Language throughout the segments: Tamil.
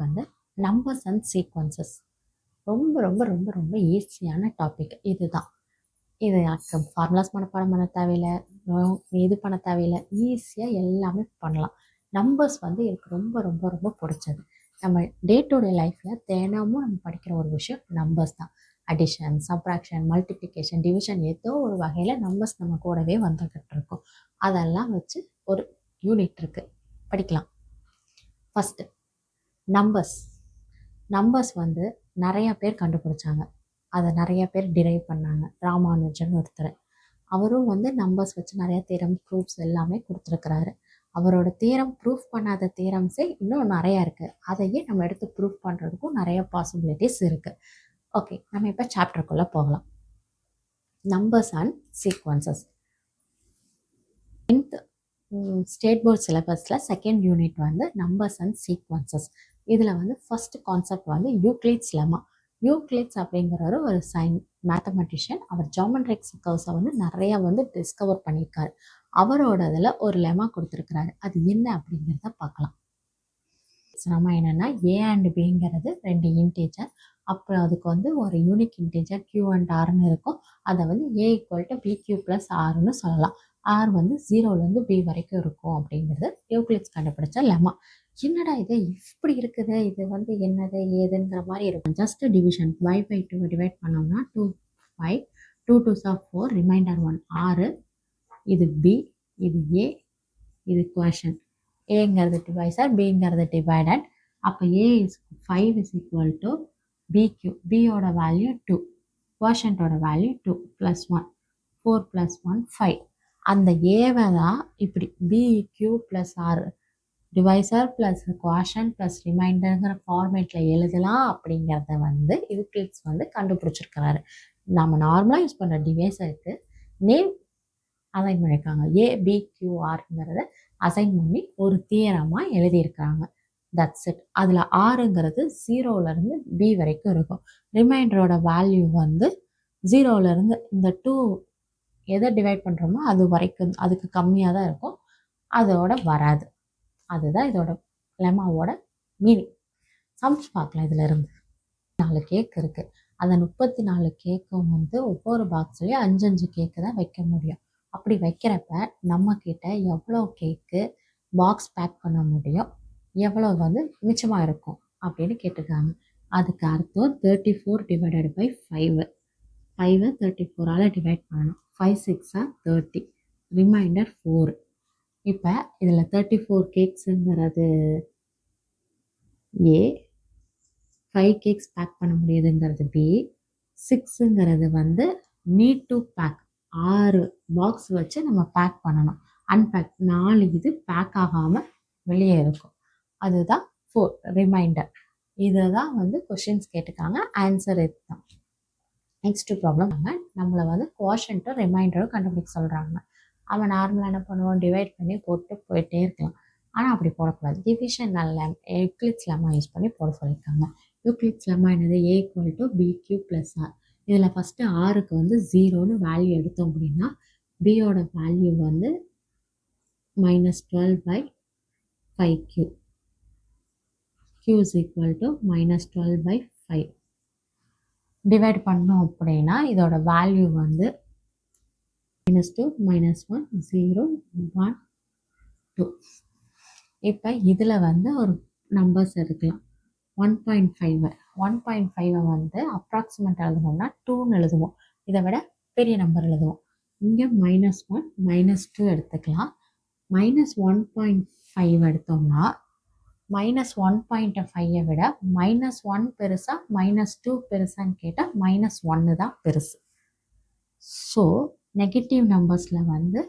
வந்து நம்பர்ஸ் அண்ட் சீக்வன்சஸ். ரொம்ப ரொம்ப ரொம்ப ரொம்ப ஈஸியான டாபிக் இதுதான். இது எனக்கு ஃபார்முலாஸ் மனப்பாடம் பண்ண தேவையில்லை, இது பண்ண தேவையில்லை, ஈஸியாக எல்லாமே பண்ணலாம். நம்பர்ஸ் வந்து எனக்கு ரொம்ப ரொம்ப ரொம்ப பிடிச்சது. நம்ம டே டு டே லைஃப்பில் தினமும் நம்ம படிக்கிற ஒரு விஷயம் நம்பர்ஸ் தான். அடிஷன், சப்ராக்ஷன், மல்டிப்ளிகேஷன், டிவிஷன் ஏதோ ஒரு வகையில் நம்பர்ஸ் நம்ம கூடவே வந்துக்கிட்டு இருக்கோம். அதெல்லாம் வச்சு ஒரு யூனிட் இருக்குது, படிக்கலாம். ஃபஸ்ட்டு நம்பர்ஸ் வந்து நிறைய பேர் கண்டுபிடிச்சாங்க. அதை நிறைய பேர் டிரைவ் பண்ணாங்க. ராமானுஜன் ஒருத்தர், அவரும் வந்து நம்பர்ஸ் வச்சு நிறைய தியரம் ப்ரூஃப்ஸ் எல்லாமே கொடுத்துருக்குறாரு. அவரோட தியரம் ப்ரூஃப் பண்ணாத தியரம்ஸே இன்னும் நிறையா இருக்குது. அதையே நம்ம எடுத்து ப்ரூஃப் பண்ணுறதுக்கும் நிறைய பாசிபிலிட்டிஸ் இருக்குது. ஓகே, நம்ம இப்போ சாப்டருக்குள்ளே போகலாம். Numbers and sequences. 10th state board சிலபஸில் செகண்ட் யூனிட் வந்து நம்பர்ஸ் அண்ட் சீக்வன்சஸ். இதில் வந்து ஃபஸ்ட் கான்செப்ட் வந்து யூக்ளிட்ஸ் லெமா. யூக்ளிட்ஸ் அப்படிங்கிற ஒரு மேத்தமெட்டிஷியன். அவர் ஜியோமெட்ரிக் கர்வ்ஸை வந்து நிறையா வந்து டிஸ்கவர் பண்ணியிருக்காரு. அவரோட இதில் ஒரு லெமா கொடுத்துருக்குறாரு. அது என்ன அப்படிங்கிறத பார்க்கலாம். நம்ம என்னென்னா ஏ அண்ட் பிங்கிறது 2 இன்டீஜர். அப்புறம் அதுக்கு வந்து ஒரு யூனிக் இன்டீஜர் Q அண்ட் Rன்னு இருக்கும். அதை வந்து A = BQ + Rன்னு சொல்லலாம். R வந்து 0லேருந்து B வரைக்கும் இருக்கும் அப்படிங்கிறது யூக்ளிட்ஸ் கண்டுபிடிச்ச லெமா. என்னடா இது இப்படி இருக்குது, இது வந்து என்னது ஏதுங்கிற மாதிரி இருக்கும். ஜஸ்ட் டிவிஷன் 5/2 டிவைட் பண்ணோம்னா 2 5, 2 2s are 4, ரிமைண்டர் 1 6. இது B, இது A, இது குவேஷன். ஏங்கிறது டிவைசர், பிங்கிறது டிவைடட். அப்போ A is 5 = BQ. பியோட வேல்யூ 2, குவேஷன்ட்டோட வேல்யூ 2 + 1, 4 + 1 5. அந்த ஏவை தான் இப்படி BQ + R divisor plus quotient plus ரிமைண்டருங்கிற ஃபார்மேட்டில் எழுதலாம் அப்படிங்கிறத வந்து யூக்ளிட்ஸ் வந்து கண்டுபிடிச்சிருக்கிறாரு. நம்ம நார்மலாக யூஸ் பண்ணுற டிவைசருக்கு நேம் அசைன் பண்ணியிருக்காங்க. ABQRங்கிறத அசைன் பண்ணி ஒரு தியரமாக எழுதியிருக்கிறாங்க. That's it. அதில் ஆறுங்கிறது 0லேருந்து B வரைக்கும் இருக்கும். ரிமைண்டரோட வேல்யூ வந்து 0லேருந்து இந்த 2 எதை டிவைட் பண்ணுறோமோ அது வரைக்கும், அதுக்கு கம்மியாக தான் இருக்கும், அதோட வராது. அதுதான் இதோட லெமாவோட மீனிங். சம்ஸ் பார்க்கலாம். இதில் இருந்து 4 கேக் இருக்குது. அந்த 34 கேக்கும் வந்து ஒவ்வொரு பாக்ஸ்லேயும் 5 கேக்கு தான் வைக்க முடியும். அப்படி வைக்கிறப்ப நம்மக்கிட்ட எவ்வளோ கேக்கு பாக்ஸ் பேக் பண்ண முடியும், எவ்வளோ வந்து மிச்சமாக இருக்கும் அப்படின்னு கேட்டிருக்காங்க. அதுக்கு அர்த்தம் 34 / 5. 5 34ஆல் டிவைட் பண்ணணும். 5 6 30, ரிமைண்டர் 4. இப்போ இதில் 34 கேக்ஸுங்கிறது A, 5 கேக்ஸ் பேக் பண்ண முடியுதுங்கிறது B, 6ங்கிறது வந்து நீட் டு பேக், 6 பாக்ஸ் வச்சு நம்ம பேக் பண்ணணும். அன்பேக் 4 இது பேக் ஆகாமல் வெளியே இருக்கும். அதுதான் 4 ரிமைண்டர். இதை தான் வந்து கொஷின்ஸ் கேட்டுக்காங்க. ஆன்சர் இதுதான். நெக்ஸ்ட் ப்ராப்ளம் நம்மளை வந்து குவோஷன்ட்டும் ரிமைண்டரும் கண்டுபிடிக்க சொல்கிறாங்க. அவன் நார்மலாக என்ன பண்ணுவோம், டிவைட் பண்ணி போட்டு போயிட்டே இருக்கலாம். ஆனால் அப்படி போடக்கூடாது. டிவிஷன் யூக்ளிட்ஸ் லெமா யூஸ் பண்ணி போட சொல்லியிருக்காங்க. யூக்ளிட்ஸ் லெமா என்னது? A = BQ + R. இதில் ஃபஸ்ட்டு ஆருக்கு வந்து 0ன்னு வேல்யூ எடுத்தோம் அப்படின்னா பியோட வேல்யூ வந்து -12/5Q. Q = -12/5. டிவைட் பண்ணோம் அப்படின்னா இதோட வேல்யூ வந்து -2 -1 0 1 2. இப்போ இதில் வந்து ஒரு நம்பர்ஸ் எடுக்கலாம். 1.5 வந்து அப்ராக்சிமேட் எழுதணும்னா 2ன்னு எழுதுவோம். இதை விட பெரிய நம்பர் எழுதுவோம். இங்கே -1 -2 எடுத்துக்கலாம். -1.5 எடுத்தோம்னா -1.5 விட -1 பெருசா -2 பெருசான்னு கேட்டால் -1 தான் பெருசு. ஸோ நெகட்டிவ் நம்பர்ஸில் வந்து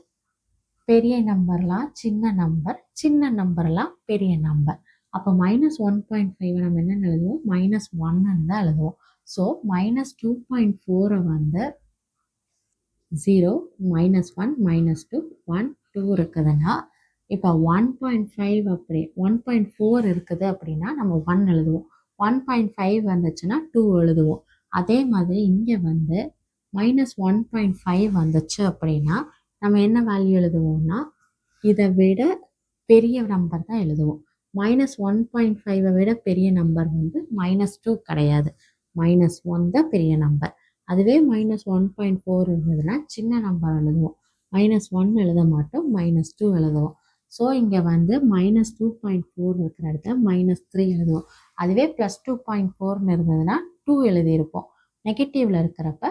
பெரிய நம்பர்லாம் சின்ன நம்பர், சின்ன நம்பர்லாம் பெரிய நம்பர். அப்போ -1.5 நம்ம என்னென்னு எழுதுவோம்? -1ன்னு தான் எழுதுவோம். ஸோ -2.4 வந்து 0 -1 -2 1 2 இருக்குதுன்னா இப்போ 1.5 அப்படி 1.4 இருக்குது அப்படின்னா நம்ம 1 எழுதுவோம். 1.5 வந்துச்சுன்னா 2 எழுதுவோம். அதே மாதிரி இங்கே வந்து -1.5 வந்துச்சு அப்படின்னா நம்ம என்ன வேல்யூ எழுதுவோம்னா இதை விட பெரிய நம்பர் தான் எழுதுவோம். -1.5 விட பெரிய நம்பர் வந்து -2 கிடையாது. -1 தான் பெரிய நம்பர். அதுவே -1.4 இருந்ததுன்னா சின்ன நம்பர் எழுதுவோம். -1 எழுத மாட்டோம், -2 எழுதுவோம். ஸோ இங்கே வந்து -2.4 இருக்கிற இடத்துல -3 எழுதுவோம். அதுவே +2.4ன்னு இருந்ததுன்னா 2 எழுதியிருப்போம். நெகட்டிவ்ல இருக்கிறப்ப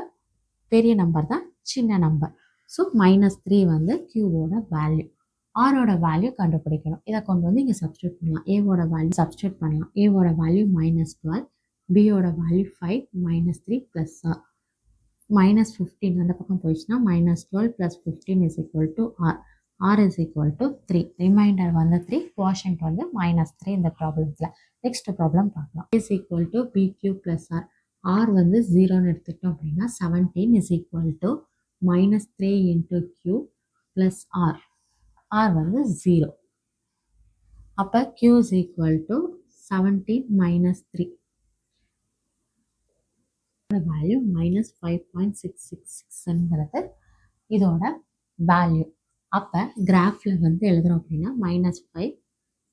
பெரிய நம்பர் தான் சின்ன நம்பர். ஸோ -3 வந்து கியூவோட வேல்யூ. ஆரோட வேல்யூ கண்டுபிடிக்கணும். இதை கொண்டு வந்து இங்கே சப்ஸ்டியூட் பண்ணலாம். ஏவோட வேல்யூ சப்ஸ்டியூட் பண்ணலாம். ஏவோட வேல்யூ -12, பியோட வேல்யூ 5, -3 ப்ளஸ் ஆர். -15 அந்த பக்கம் போயிடுச்சுன்னா -12 + 15 is equal to r. r is equal to 3. Reminder வந்து 3, குவாஷன்ட் வந்து -3 இந்த ப்ராப்ளத்தில். நெக்ஸ்ட் ப்ராப்ளம் பார்க்கலாம். is equal to bq plus r. r வந்து 0ன்னு எடுத்துக்கிட்டோம் அப்படின்னா 17 is equal to -3 into q plus r. r வந்து 0. அப்போ q is equal to 17 minus 3. Value -5.666ங்கிறது இதோட வேல்யூ. அப்போ கிராஃபில் வந்து எழுதுகிறோம் அப்படின்னா -5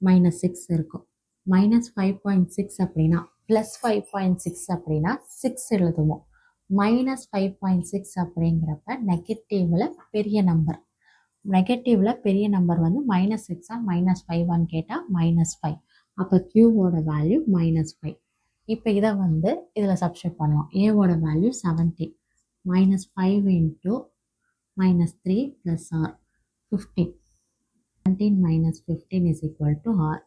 -6 இருக்கும். -5.6 அப்படின்னா +5.6 அப்படின்னா 6 எழுதுவோம். -5.6 அப்படிங்கிறப்ப நெகட்டிவில் பெரிய நம்பர். நெகட்டிவில் பெரிய நம்பர் வந்து -6ஆ -5ஆன்னு கேட்டால் -5. அப்போ க்யூவோட வேல்யூ -5. இப்போ இதை வந்து இதில் சப்ஸ்டியூட் பண்ணலாம். ஏவோட value 17, -5 into -3 plus r 15. 17 minus 15 is equal to r.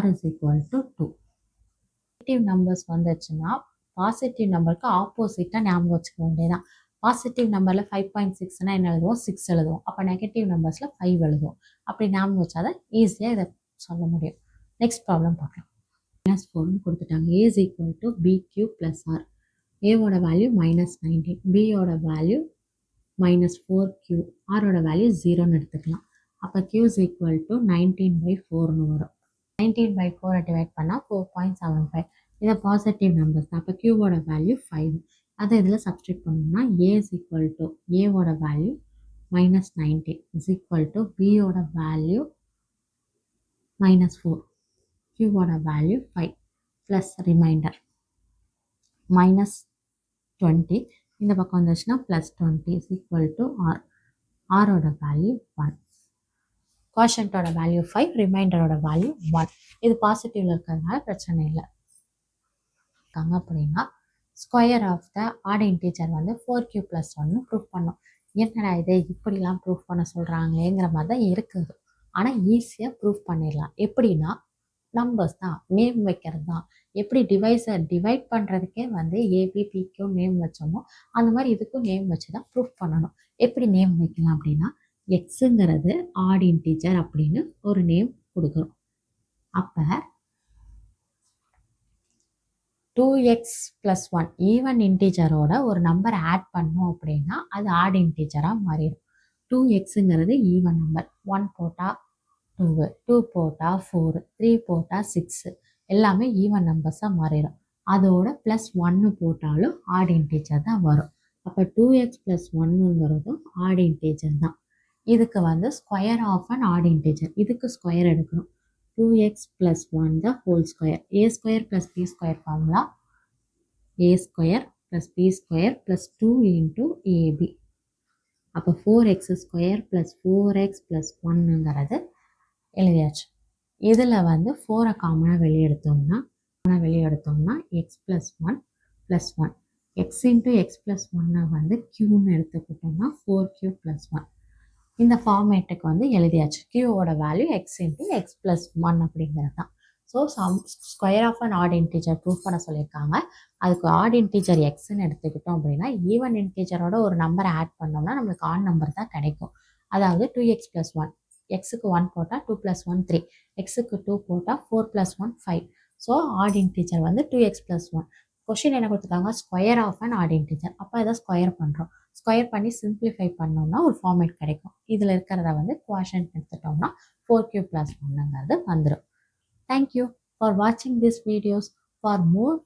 r is equal to 2. Negative numbers வந்துச்சுன்னா பாசிட்டிவ் நம்பருக்கு ஆப்போசிட்டாக ஞாபகம் வச்சுக்க வேண்டியதான். பாசிட்டிவ் நம்பரில் 5.6னா என்ன எழுதுவோம்? 6 எழுதுவோம். அப்போ நெகட்டிவ் நம்பர்ஸில் 5 எழுதுவோம். அப்படி ஞாபகம் வச்சாதான் ஈஸியாக இதை சொல்ல முடியும். நெக்ஸ்ட் ப்ராப்ளம் பார்க்கலாம். -4ன்னு கொடுத்துட்டாங்க. a is equal to bq plus r. ஏவோட வேல்யூ -19, பியோட வேல்யூ -4q, ஆரோட வேல்யூ 0ன்னு எடுத்துக்கலாம். அப்போ q is equal to 19/4ன்னு வரும். 19/4 டிவைட் பண்ணால் 4.75. இதை பாசிட்டிவ் நம்பர்ஸ் தான். அப்போ க்யூவோட வேல்யூ 5. அதை இதில் சப்ஸ்டியூட் பண்ணோம்னா a is equal to ஏவோட வேல்யூ -19 is equal to பியோட வேல்யூ -4, க்யூவோட வேல்யூ 5 ப்ளஸ் ரிமைண்டர் -20. இந்த பக்கம் வந்துச்சுன்னா +20 is equal to r. ஆரோட வேல்யூ 1. குவாஷன்ட்டோட வேல்யூ 5, ரிமைண்டரோட வேல்யூ 1. இது பாசிட்டிவ்ல இருக்கிறதுனால பிரச்சனை இல்லை. அப்படின்னா square of the odd integer வந்து 4q + 1ன்னு ப்ரூவ் பண்ணோம். என்னடா இது இப்படிலாம் ப்ரூவ் பண்ண சொல்கிறாங்களேங்கிற மாதிரி தான் இருக்குது. ஆனால் ஈஸியாக ப்ரூவ் பண்ணிடலாம். எப்படின்னா நம்பர்ஸ் தான், நேம் வைக்கிறது தான். எப்படி டிவைட் பண்ணுறதுக்கே வந்து ஏபிபிக்கும் நேம் வச்சோமோ அந்த மாதிரி இதுக்கும் நேம் வச்சு தான் ப்ரூவ் பண்ணணும். எப்படி நேம் வைக்கலாம் அப்படின்னா எக்ஸுங்கிறது ஆட் இன்டீஜர் அப்படின்னு ஒரு நேம் கொடுக்குறோம். அப்போ 2x + 1 ஈவன் இன்டீஜரோட ஒரு நம்பர் ஆட் பண்ணோம் அப்படின்னா அது ஆட் இன்டீஜராக மாறிடும். 2xங்கிறது ஈவன் நம்பர். 1 போட்டால் 2, 2 போட்டால் 4, 3 போட்டால் 6 எல்லாமே ஈவன் நம்பர்ஸாக மாறிடும். அதோட +1 போட்டாலும் ஆட் இன்டீஜர் தான் வரும். அப்போ 2x + 1ங்கிறதும் ஆட் இன்டீஜர் தான். இதுக்கு வந்து square of an odd integer. இதுக்கு ஸ்கொயர் எடுக்கணும். 2x + 1 the whole square. a square + b square formula a square + b square + 2 into ab. அப்போ 4x square + 4x + 1ங்கிறது எழுதியாச்சு. இதில் வந்து 4 காமனாக வெளியே எடுத்தோம்னா x + 1 + 1. x into x + 1 வந்து q-ன்னு எடுத்துக்கிட்டோம்னா 4q + 1. இந்த ஃபார்மேட்டுக்கு வந்து எழுதியாச்சு. க்யூவோட வேல்யூ x into x + 1 அப்படிங்கிறது தான். So square of an odd integer prove பண்ண சொல்லியிருக்காங்க. அதுக்கு ஆட் இன்டீஜர் எக்ஸ்ன்னு எடுத்துக்கிட்டோம் அப்படின்னா ஈவன் இன்டீஜரோட ஒரு நம்பரை ஆட் பண்ணோம்னா நம்மளுக்கு ஆட் நம்பர் தான் கிடைக்கும். அதாவது 2x + 1. எக்ஸுக்கு 1 போட்டால் 2 + 1 3. எக்ஸுக்கு 2 போட்டால் 4 + 1 5. ஸோ ஆட் இன்டீஜர் வந்து 2x + 1. கொஷின் என்ன கொடுத்துருக்காங்க? Square of an odd integer. அப்போ இதை ஸ்கொயர் பண்ணுறோம். ஸ்கொயர் பண்ணி சிம்பிளிஃபை பண்ணோம்னா ஒரு ஃபார்மேட் கிடைக்கும். இதில் இருக்கிறத வந்து குவாஷன்ட் எடுத்துட்டோம்னா 4q + 1ங்கிறது வந்துடும். Thank you for watching these videos. For more